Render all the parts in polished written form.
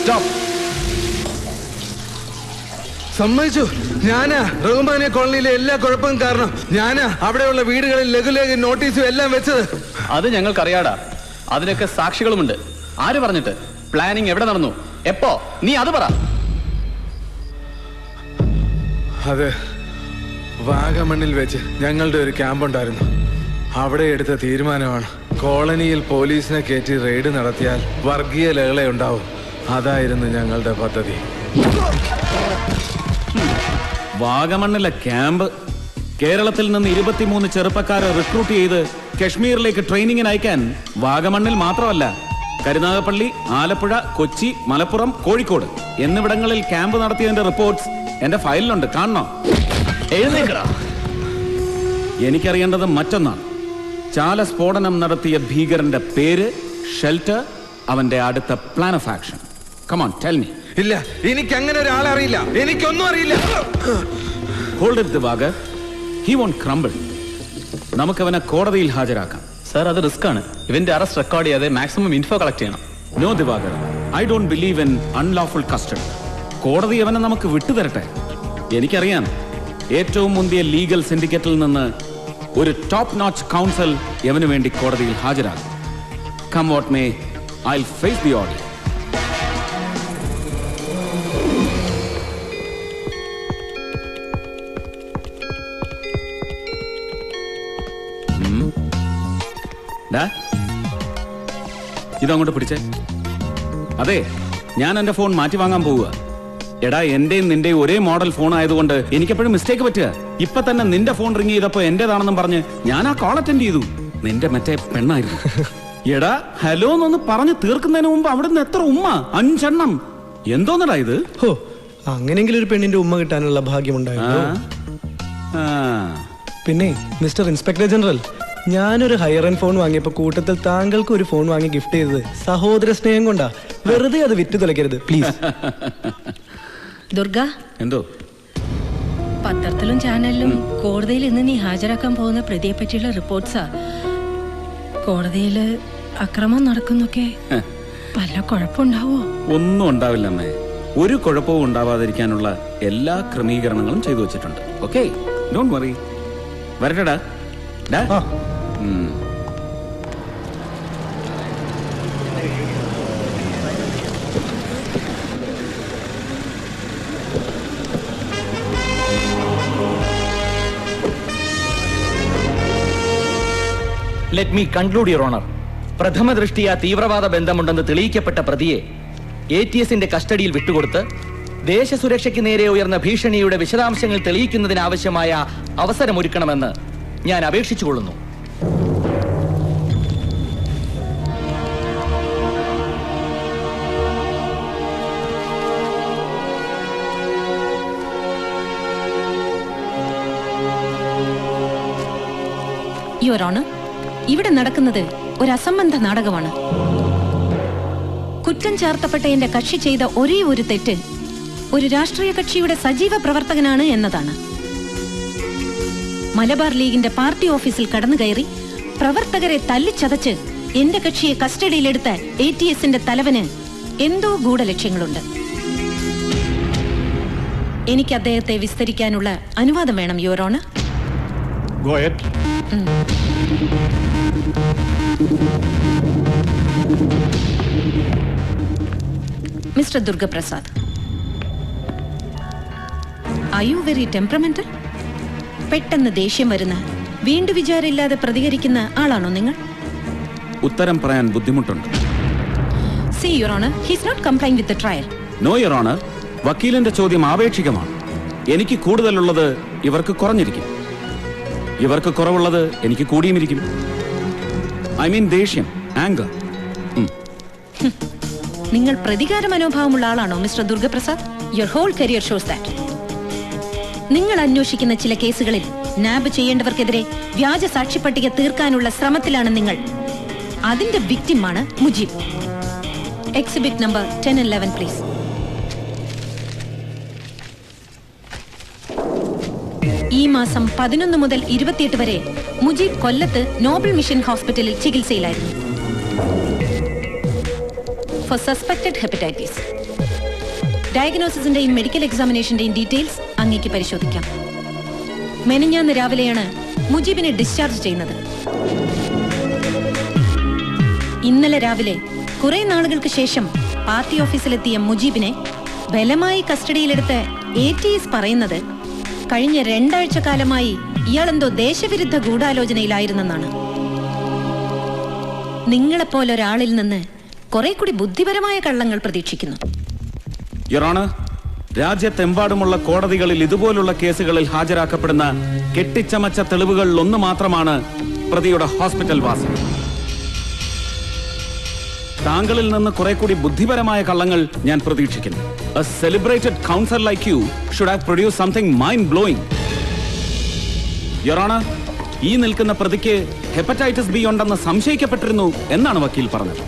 Stop. സമ്മതിച്ചു. ഞാനാ റഹ്മാനിയ കോളനിയിലെ എല്ലാ കുഴപ്പവും കാരണം. ഞാനാ അവിടെയുള്ള വീടുകളിൽ ലഘുലേഖ നോട്ടീസും എല്ലാം വെച്ചത്. അത് ഞങ്ങൾക്കറിയാടാ. അതിനൊക്കെ സാക്ഷികളുമുണ്ട്. ആര് പറഞ്ഞിട്ട്? പ്ലാനിങ് എവിടെ നടന്നു, എപ്പോ? നീ അത് പറ. അത് വാഗമണ്ണിൽ വെച്ച് ഞങ്ങളുടെ ഒരു ക്യാമ്പ് ഉണ്ടായിരുന്നു. അവിടെ എടുത്ത തീരുമാനമാണ്. കോളനിയിൽ പോലീസിനെ കയറ്റി റെയ്ഡ് നടത്തിയാൽ വർഗീയ ലഹളയുണ്ടാവും. അതായിരുന്നു ഞങ്ങളുടെ പദ്ധതി. വാഗമണ്ണിലെ ക്യാമ്പ്. കേരളത്തിൽ നിന്ന് 23 ചെറുപ്പക്കാരെ റിക്രൂട്ട് ചെയ്ത് കശ്മീരിലേക്ക് ട്രെയിനിങ്ങിന് അയക്കാൻ വാഗമണ്ണിൽ മാത്രമല്ല, കരുനാഗപ്പള്ളി, ആലപ്പുഴ, കൊച്ചി, മലപ്പുറം, കോഴിക്കോട് എന്നിവിടങ്ങളിൽ ക്യാമ്പ് നടത്തിയതിന്റെ റിപ്പോർട്ട്സ് എന്റെ ഫയലിലുണ്ട്. കാണണോ? എഴുന്നേക്കടാ. എനിക്കറിയേണ്ടത് മറ്റൊന്നാണ്. ചാല സ്ഫോടനം നടത്തിയ ഭീകരന്റെ പേര്, ഷെൽട്ടർ, അവന്റെ അടുത്ത plan of action. Come on, tell me. ഇല്ല, എനിക്ക് അങ്ങനെ ഒരാളെ അറിയില്ല. എനിക്കൊന്നും അറിയില്ല. Hold it Divakar. He won't crumble. നമുക്കവനെ കോടതിയിൽ ഹാജരാക്കാം. സർ, അത് റിസ്ക് ആണ്. ഇവന്റെ അറസ്റ്റ് റെക്കോർഡ് ചെയ്യാതെ മാക്സിമം ഇൻഫോ കളക്ട് ചെയ്യണം. No Divakar, I don't believe in unlawful custody. കോടതി അവനെ നമുക്ക് വിട്ടുതരട്ടെ. എനിക്കറിയാം, ഏറ്റവും മുന്തിയ ലീഗൽ സിൻഡിക്കേറ്റിൽ നിന്ന് ഒരു ടോപ്പ് നോച്ച് കൗൺസിൽ യവന് വേണ്ടി കോടതിയിൽ ഹാജരാകും. Come what may, I will face the order. ഇതങ്ങോട്ട് പിടിച്ചേ. അതെ, ഞാൻ എന്റെ ഫോൺ മാറ്റി വാങ്ങാൻ പോവുക. എടാ, എന്റെയും നിന്റെയും ഒരേ മോഡൽ ഫോൺ ആയതുകൊണ്ട് എനിക്കെപ്പോഴും മിസ്റ്റേക്ക് പറ്റുക. ഇപ്പൊ തന്നെ നിന്റെ ഫോൺ റിങ് ചെയ്തപ്പോ എന്റേതാണെന്നും പറഞ്ഞ് ഞാൻ ആ കോൾ അറ്റൻഡ് ചെയ്തു. നിന്റെ മറ്റേ പെണ്ണായിരുന്നു. എടാ, ഹലോ എന്നൊന്ന് പറഞ്ഞ് തീർക്കുന്നതിന് മുമ്പ് അവിടുന്ന് എത്ര ഉമ്മ? 5 എണ്ണം. എന്തോന്നടാ ഇത്? ഹോ, അങ്ങനെങ്കിലും ഒരു പെണ്ണിന്റെ ഉമ്മ കിട്ടാനുള്ള ഭാഗ്യമുണ്ടായിരുന്നു. പിന്നെ മിസ്റ്റർ ഇൻസ്പെക്ടർ ജനറൽ, ഞാനൊരു ഹയർ എൻഡ് ഫോൺ വാങ്ങിയപ്പോ കൂട്ടത്തിൽ താങ്കൾക്ക് ഒരു ഫോൺ വാങ്ങി ഗിഫ്റ്റ് ചെയ്തത് സഹോദര സ്നേഹം കൊണ്ടാ. വെറുതെ അത് വിറ്റ് തുലയ്ക്കരുത് പ്ലീസ്. ദുർഗ, എന്തോ? പത്രത്തിലും ചാനലിലും കോടതിയിൽ ഇന്ന് നീ ഹാജരാക്കാൻ പോകുന്ന പ്രതിയെ പറ്റിയുള്ള റിപ്പോർട്ട്സാ. കോടതിയില് അക്രമം നടക്കുന്നൊക്കെ വല്ല കുഴപ്പമുണ്ടാവോ? ഒന്നും ഉണ്ടാവില്ല അമ്മേ. ഒരു കുഴപ്പവും ഉണ്ടാവാതിരിക്കാനുള്ള എല്ലാ ക്രമീകരണങ്ങളും ചെയ്തു വെച്ചിട്ടുണ്ട്. Okay, don't worry. വരട്ടെടാ. Let me conclude your honour. പ്രഥമ ദൃഷ്ടിയ തീവ്രവാദ ബന്ധമുണ്ടെന്ന് തെളിയിക്കപ്പെട്ട പ്രതിയെ ATSന്റെ കസ്റ്റഡിയിൽ വിട്ടുകൊടുത്ത് ദേശസുരക്ഷയ്ക്ക് നേരെ ഉയർന്ന ഭീഷണിയുടെ വിശദാംശങ്ങൾ തെളിയിക്കുന്നതിനാവശ്യമായ അവസരമൊരുക്കണമെന്ന് ഞാൻ അപേക്ഷിച്ചുകൊള്ളുന്നു. യുവർ ഓണർ, ഇവിടെ നടക്കുന്നത് ഒരു അസംബന്ധ നാടകമാണ്. കുറ്റം ചാർത്തപ്പെട്ട എന്റെ കക്ഷി ചെയ്ത ഒരേ ഒരു തെറ്റ് ഒരു രാഷ്ട്രീയ കക്ഷിയുടെ സജീവ പ്രവർത്തകനാണ് എന്നതാണ്. മലബാർ ലീഗിന്റെ പാർട്ടി ഓഫീസിൽ കടന്നു കയറി പ്രവർത്തകരെ തല്ലിച്ചതച്ച് എന്റെ കക്ഷിയെ കസ്റ്റഡിയിലെടുത്ത ATSന്റെ തലവന് എന്തോ ഗൂഢലക്ഷ്യങ്ങളുണ്ട്. എനിക്ക് അദ്ദേഹത്തെ വിസ്തരിക്കാനുള്ള അനുവാദം വേണം your honour. Mister Durgaprasad, are you very temperamental? പെട്ടെന്ന് ദേഷ്യം വരുന്ന, വീണ്ടും വിചാരമില്ലാതെ പ്രതികരിക്കുന്ന ആളാണോ നിങ്ങൾ? ഉത്തരം പറയാൻ ബുദ്ധിമുട്ടുണ്ട്. See your honour, he is not complying with the trial. No your honour, വക്കീലിന്റെ ചോദ്യം ആപേക്ഷികമാണ്. എനിക്ക് കൂടുതലുള്ളത് ഇവർക്ക് കുറഞ്ഞിരിക്കും, ഇവർക്ക് കുറവുള്ളത് എനിക്ക് കൂടിയുമിരിക്കും. ഐ മീൻ ദേഷ്യം, ആംഗർ. നിങ്ങൾ പ്രതികാര മനോഭാവമുള്ള ആളാണോ mister Durgaprasad? Your whole career shows that. നിങ്ങൾ അന്വേഷിക്കുന്ന ചില കേസുകളിൽ നാബ് ചെയ്യേണ്ടവർക്കെതിരെ വ്യാജ സാക്ഷിപ്പട്ടിക തീർക്കാനുള്ള ശ്രമത്തിലാണ് നിങ്ങൾ. അതിന്റെ വിക്ടിമാണ് Mujeeb. Exhibit number 10 and 11 please. ഈ മാസം 11 മുതൽ 28 വരെ മുജീബ് കൊല്ലത്ത് നോബൽ മിഷൻ ഹോസ്പിറ്റലിൽ ചികിത്സയിൽ for suspected hepatitis. ഡയഗ്നോസിസിന്റെയും മെഡിക്കൽ എക്സാമിനേഷന്റെയും ഡീറ്റെയിൽസ് അങ്ങേക്ക് പരിശോധിക്കാം. മെനഞ്ഞാന്ന് രാവിലെയാണ് മുജീബിനെ ഡിസ്ചാർജ് ചെയ്യുന്നത്. ഇന്നലെ രാവിലെ കുറെ നാളുകൾക്ക് ശേഷം പാർട്ടി ഓഫീസിലെത്തിയ മുജീബിനെ ബലമായി കസ്റ്റഡിയിലെടുത്ത് ATS പറയുന്നത് കഴിഞ്ഞ 2 ആഴ്ചക്കാലമായി ഇയാളെന്തോ ദേശവിരുദ്ധ ഗൂഢാലോചനയിലായിരുന്നെന്നാണ്. നിങ്ങളെപ്പോലൊരാളിൽ നിന്ന് കുറെ കൂടി ബുദ്ധിപരമായ കള്ളങ്ങൾ പ്രതീക്ഷിക്കുന്നു. യുവർ ഓണർ, രാജ്യത്തെമ്പാടുമുള്ള കോടതികളിൽ ഇതുപോലുള്ള കേസുകളിൽ ഹാജരാക്കപ്പെടുന്ന കെട്ടിച്ചമച്ച തെളിവുകളിൽ ഒന്ന് മാത്രമാണ് പ്രതിയുടെ ഹോസ്പിറ്റൽ വാസം. താങ്കളിൽ നിന്ന് കുറെ കൂടി ബുദ്ധിപരമായ കള്ളങ്ങൾ ഞാൻ പ്രതീക്ഷിക്കുന്നു. A celebrated counsel like you should have produced something mind-blowing. Your Honor, ഈ നിൽക്കുന്ന പ്രതിക്ക് ഹെപ്പറ്റൈറ്റിസ് ബി ഉണ്ടെന്ന് സംശയിക്കപ്പെട്ടിരുന്നു എന്നാണ് വക്കീൽ പറഞ്ഞത്.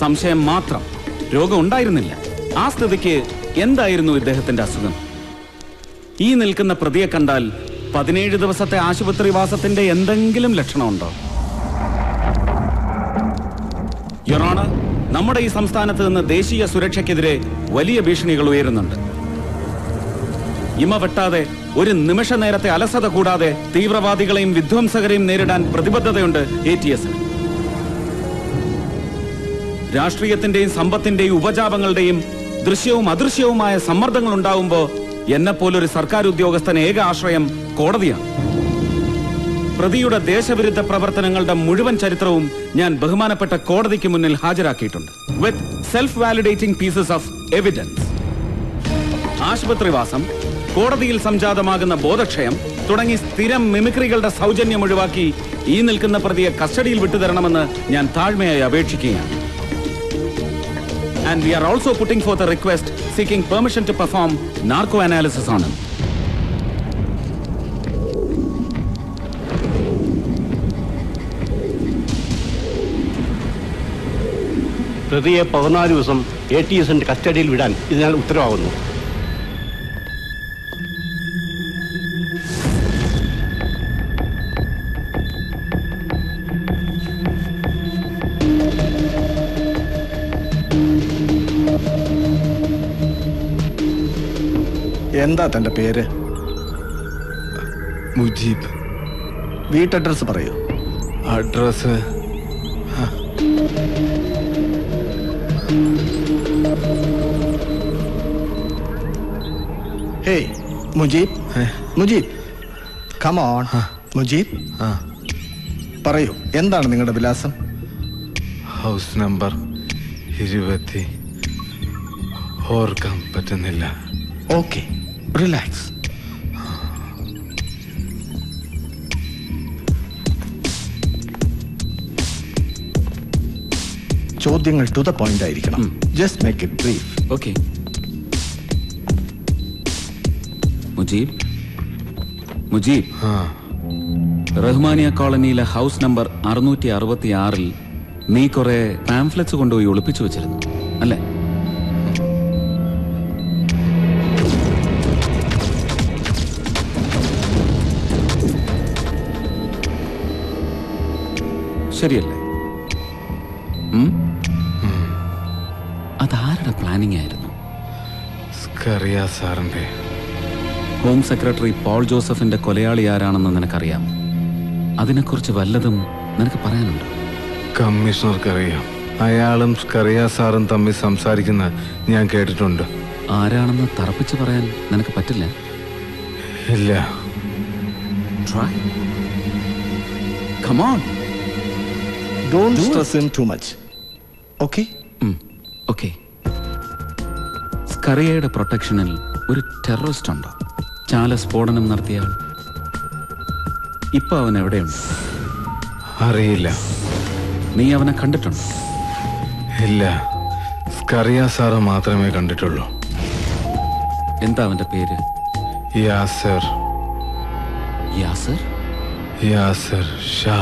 സംശയം മാത്രം, രോഗം ഉണ്ടായിരുന്നില്ല. ആ സ്ഥിതിക്ക് എന്തായിരുന്നു ഇദ്ദേഹത്തിന്റെ അസുഖം? ഈ നിൽക്കുന്ന പ്രതിയെ കണ്ടാൽ 17 ദിവസത്തെ ആശുപത്രിവാസത്തിന്റെ എന്തെങ്കിലും ലക്ഷണമുണ്ടോ? യുവർ ഓണർ, നമ്മുടെ ഈ സംസ്ഥാനത്ത് നിന്ന് ദേശീയ സുരക്ഷയ്ക്കെതിരെ വലിയ ഭീഷണികൾ ഉയരുന്നുണ്ട്. ഇമ വെട്ടാതെ ഒരു നിമിഷ നേരത്തെ അലസത കൂടാതെ തീവ്രവാദികളെയും വിധ്വംസകരെയും നേരിടാൻ പ്രതിബദ്ധതയുണ്ട് ATS. രാഷ്ട്രീയത്തിന്റെയും സമ്പത്തിന്റെയും ഉപജാപങ്ങളുടെയും ദൃശ്യവും അദൃശ്യവുമായ സമ്മർദ്ദങ്ങൾ ഉണ്ടാവുമ്പോൾ എന്നെപ്പോലൊരു സർക്കാർ ഉദ്യോഗസ്ഥന് ഏക ആശ്രയം കോടതിയാണ്. പ്രതിയുടെ ദേശവിരുദ്ധ പ്രവർത്തനങ്ങളുടെ മുഴുവൻ ചരിത്രവും ഞാൻ ബഹുമാനപ്പെട്ട കോടതിക്ക് മുന്നിൽ ഹാജരാക്കിയിട്ടുണ്ട്. With self validating pieces of evidence. ആശുപത്രിവാസം, കോടതിയിൽ സംജാതമാകുന്ന ബോധക്ഷയം തുടങ്ങി സ്ഥിരം മിമിക്രികളുടെ സൗജന്യം ഒഴിവാക്കി ഈ നിൽക്കുന്ന പ്രതിയെ കസ്റ്റഡിയിൽ വിട്ടുതരണമെന്ന് ഞാൻ താഴ്മയായി അപേക്ഷിക്കുകയാണ്. And we are also putting forth a request seeking permission to perform narco analysis on him. പ്രതിയെ 14 ദിവസം ATSന്റെ കസ്റ്റഡിയിൽ വിടാൻ ഇതിനാൽ ഉത്തരവാകുന്നു. എന്താ തന്റെ പേര്? മുജീബ്. വീട്ടഡ്രസ് പറയൂ. Address hey Mujeeb, Mujeeb come on. Mujeeb പറയൂ, എന്താണ് നിങ്ങളുടെ വിലാസം? House number 20. ഓർക്കാൻ പറ്റുന്നില്ല. Okay, relax. ചോദ്യങ്ങൾ ടു ദ പോയിന്റ് ആയിരിക്കണം. Just make it brief. Okay. Mujeeb, Mujeeb, Rahmania കോളനിയിലെ ഹൗസ് നമ്പർ 666 നീ കുറെ പാംഫ്ലെറ്റ്സ് കൊണ്ടുപോയി ഒളിപ്പിച്ചു വെച്ചിരുന്നു അല്ലേ? ശരിയല്ലേ? അതാരുടെ പ്ലാനിംഗ് ആയിരുന്നു? സ്കറിയ സാറിന്റെ. ഹോം സെക്രട്ടറി പോൾ ജോസഫിന്റെ കൊലയാളി ആരാണെന്ന് നിനക്കറിയാം. അതിനെക്കുറിച്ച് വല്ലതും നിനക്ക് പറയാനുണ്ടോ? കമ്മീഷണർക്കറിയാം. അയാളും സ്കറിയ സാറും തമ്മിൽ സംസാരിക്കുന്ന ഞാൻ കേട്ടിട്ടുണ്ട്. ആരാണെന്ന് തറപ്പിച്ച് പറയാൻ നിനക്ക് പറ്റില്ല? ഇല്ല. Try. Come on. Don't stress him too much. Okay? Okay. സ്കറിയയുടെ പ്രൊട്ടക്ഷനിൽ ഒരു ടെററിസ്റ്റ് ഉണ്ടോ? ചാല സ്ഫോടനം നടത്തിയ ആൾ. ഇപ്പൊ അവൻ എവിടെയുണ്ട്? അറിയില്ല. നീ അവനെ കണ്ടിട്ടുണ്ടോ? ഇല്ല, സ്കറിയ സാറ് മാത്രമേ കണ്ടിട്ടുള്ളൂ. എന്താ അവന്റെ പേര്? യാസർ. യാസർ? യാസർ ഷാ.